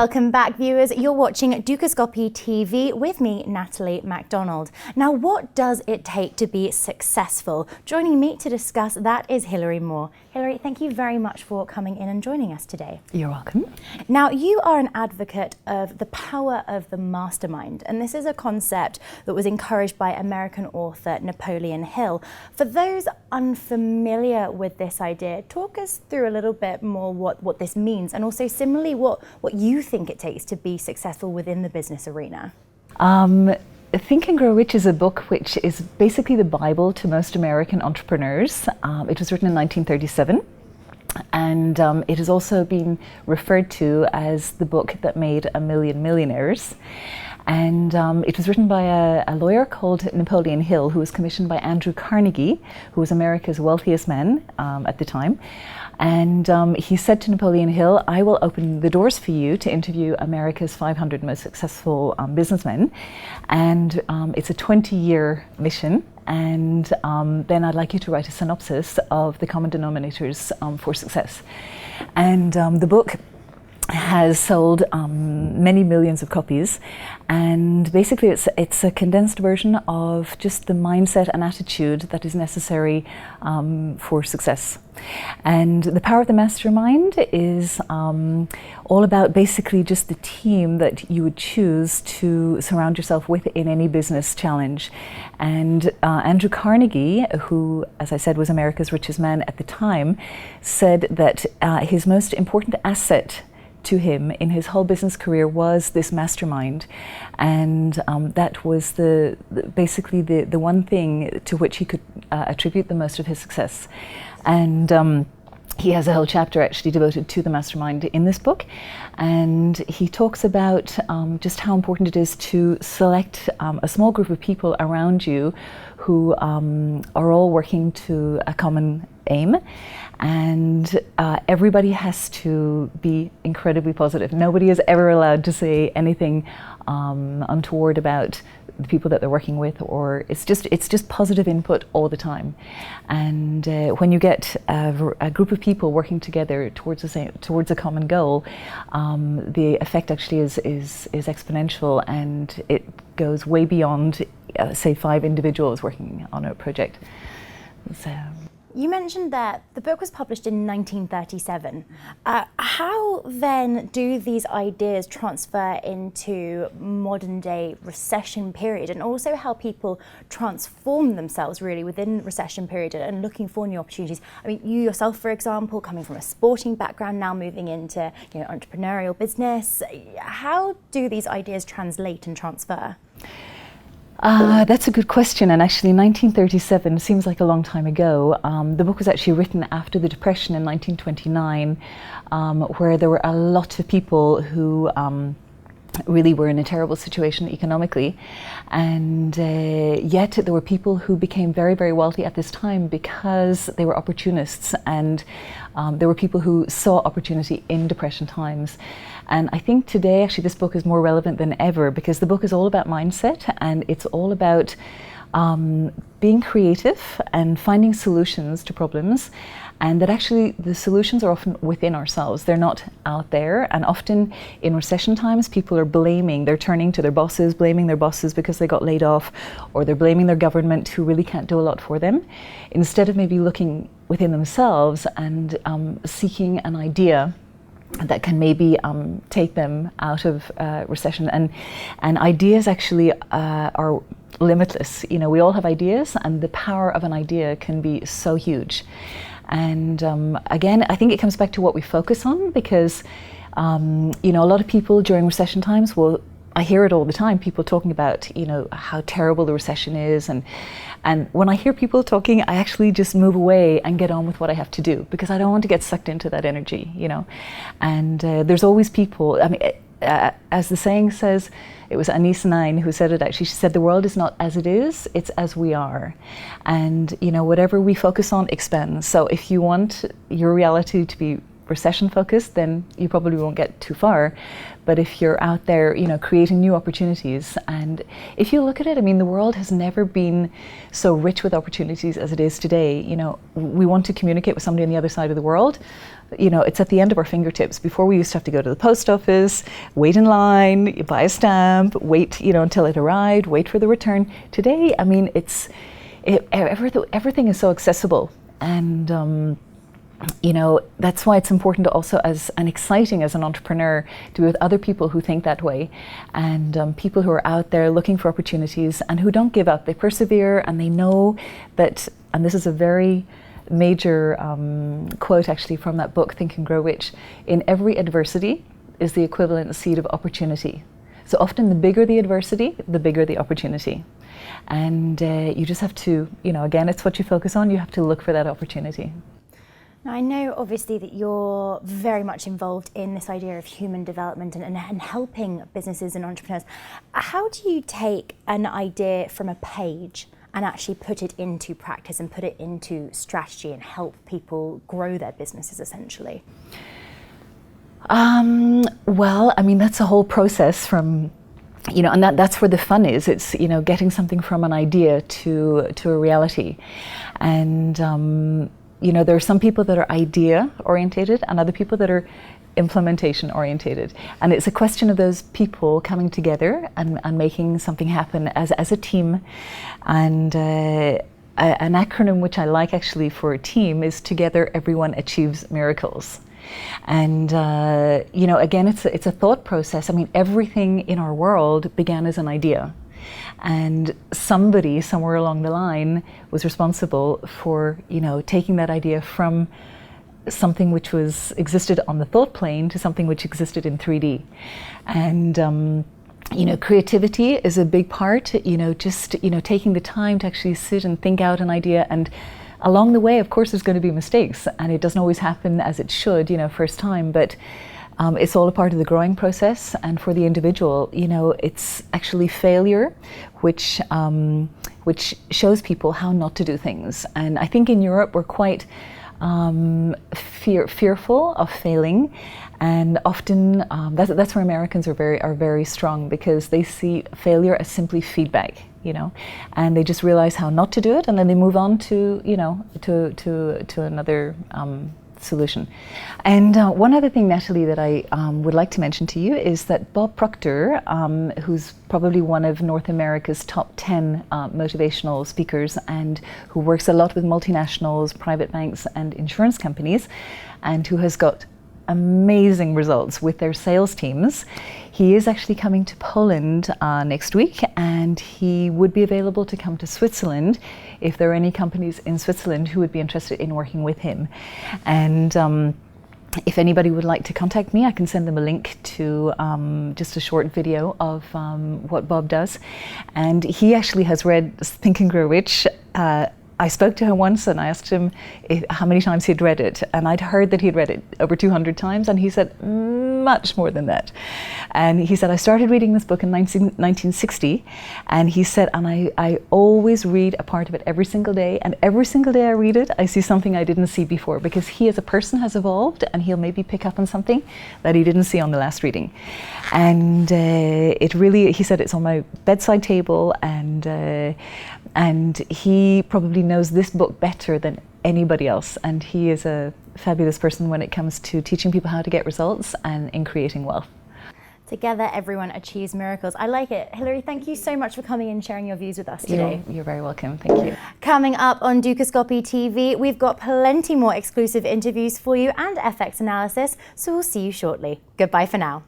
Welcome back, viewers. You're watching Dukascopy TV with me, Natalie MacDonald. Now, what does it take to be successful? Joining me to discuss that is Hilary Moore. Hilary, thank you very much for coming in and joining us today. You're welcome. Now, you are an advocate of the power of the mastermind, and this is a concept that was encouraged by American author Napoleon Hill. For those unfamiliar with this idea, talk us through a little bit more what this means, and also similarly what you think it takes to be successful within the business arena. Think and Grow Rich is a book which is basically the Bible to most American entrepreneurs. It was written in 1937, and it has also been referred to as the book that made a million millionaires. And it was written by a lawyer called Napoleon Hill, who was commissioned by Andrew Carnegie, who was America's wealthiest man at the time. And he said to Napoleon Hill, "I will open the doors for you to interview America's 500 most successful businessmen. And it's a 20-year mission. And then I'd like you to write a synopsis of the common denominators for success." And the book has sold many millions of copies, and basically it's a condensed version of just the mindset and attitude that is necessary for success. And the power of the mastermind is all about basically just the team that you would choose to surround yourself with in any business challenge. And Andrew Carnegie, who, as I said, was America's richest man at the time, said that his most important asset to him in his whole business career was this mastermind, and that was basically the one thing to which he could attribute the most of his success. And he has a whole chapter actually devoted to the mastermind in this book, and he talks about just how important it is to select a small group of people around you who are all working to a common aim. And everybody has to be incredibly positive. Nobody is ever allowed to say anything untoward about the people that they're working with, or it's just positive input all the time. And when you get a group of people working together towards a common goal, the effect actually is exponential, and it goes way beyond say 5 individuals working on a project. So. You mentioned that the book was published in 1937. How then do these ideas transfer into modern day recession period, and also how people transform themselves really within recession period and looking for new opportunities? I mean, you yourself, for example, coming from a sporting background, now moving into entrepreneurial business, how do these ideas translate and transfer? That's a good question, and actually 1937 seems like a long time ago. The book was actually written after the Depression in 1929, where there were a lot of people who really were in a terrible situation economically, and yet there were people who became very, very wealthy at this time because they were opportunists, and there were people who saw opportunity in Depression times. And I think today actually this book is more relevant than ever, because the book is all about mindset, and it's all about being creative and finding solutions to problems, and that actually the solutions are often within ourselves. They're not out there, and often in recession times people are they're turning to their bosses, blaming their bosses because they got laid off, or they're blaming their government who really can't do a lot for them, instead of maybe looking within themselves and seeking an idea that can maybe take them out of recession. And ideas actually are limitless. We all have ideas, and the power of an idea can be so huge. And again, I think it comes back to what we focus on, because a lot of people during recession times I hear it all the time, people talking about, how terrible the recession is. And when I hear people talking, I actually just move away and get on with what I have to do, because I don't want to get sucked into that energy, And there's always people, as the saying says, it was Anise Nine who said it actually. She said, "The world is not as it is, it's as we are." And, whatever we focus on expands. So if you want your reality to be recession focused, then you probably won't get too far. But if you're out there, creating new opportunities, and if you look at it, I mean, the world has never been so rich with opportunities as it is today. We want to communicate with somebody on the other side of the world. It's at the end of our fingertips. Before, we used to have to go to the post office, wait in line, buy a stamp, wait, until it arrived, wait for the return. Today, I mean, everything is so accessible, and that's why it's important to also, and exciting as an entrepreneur, to be with other people who think that way, and people who are out there looking for opportunities and who don't give up. They persevere, and they know that, and this is a very major quote actually from that book, Think and Grow Rich, in every adversity is the equivalent seed of opportunity. So often the bigger the adversity, the bigger the opportunity. And you just have to, again, it's what you focus on, you have to look for that opportunity. Now, I know obviously that you're very much involved in this idea of human development and helping businesses and entrepreneurs. How do you take an idea from a page and actually put it into practice and put it into strategy and help people grow their businesses essentially? Well, I mean, that's a whole process from, and that's where the fun is. It's, getting something from an idea to a reality. And, there are some people that are idea orientated and other people that are implementation orientated. And it's a question of those people coming together and making something happen as a team. And an acronym which I like actually for a team is Together Everyone Achieves Miracles. And again, it's a thought process. I mean, everything in our world began as an idea, and somebody somewhere along the line was responsible for taking that idea from something which existed on the thought plane to something which existed in 3D. And creativity is a big part. Taking the time to actually sit and think out an idea. And along the way, of course, there's going to be mistakes, and it doesn't always happen as it should, first time, but it's all a part of the growing process. And for the individual, it's actually failure which shows people how not to do things. And I think in Europe, we're quite fearful of failing, and often that's where Americans are very strong, because they see failure as simply feedback, and they just realize how not to do it, and then they move on to another solution. And one other thing, Natalie, that I would like to mention to you is that Bob Proctor, who's probably one of North America's top 10 motivational speakers, and who works a lot with multinationals, private banks and insurance companies, and who has got amazing results with their sales teams. He is actually coming to Poland next week, and he would be available to come to Switzerland if there are any companies in Switzerland who would be interested in working with him. And if anybody would like to contact me, I can send them a link to just a short video of what Bob does. And he actually has read Think and Grow Rich. I spoke to him once and I asked him how many times he'd read it, and I'd heard that he'd read it over 200 times, and he said much more than that. And he said, I started reading this book in 1960, and he said, and I always read a part of it every single day, and every single day I read it, I see something I didn't see before, because he as a person has evolved, and he'll maybe pick up on something that he didn't see on the last reading. And it really, he said, it's on my bedside table, and he probably knows this book better than anybody else. And he is a fabulous person when it comes to teaching people how to get results and in creating wealth. Together, everyone achieves miracles. I like it. Hilary, thank you so much for coming and sharing your views with us today. You're very welcome. Thank you. Coming up on Dukascopy TV, we've got plenty more exclusive interviews for you and FX analysis, so we'll see you shortly. Goodbye for now.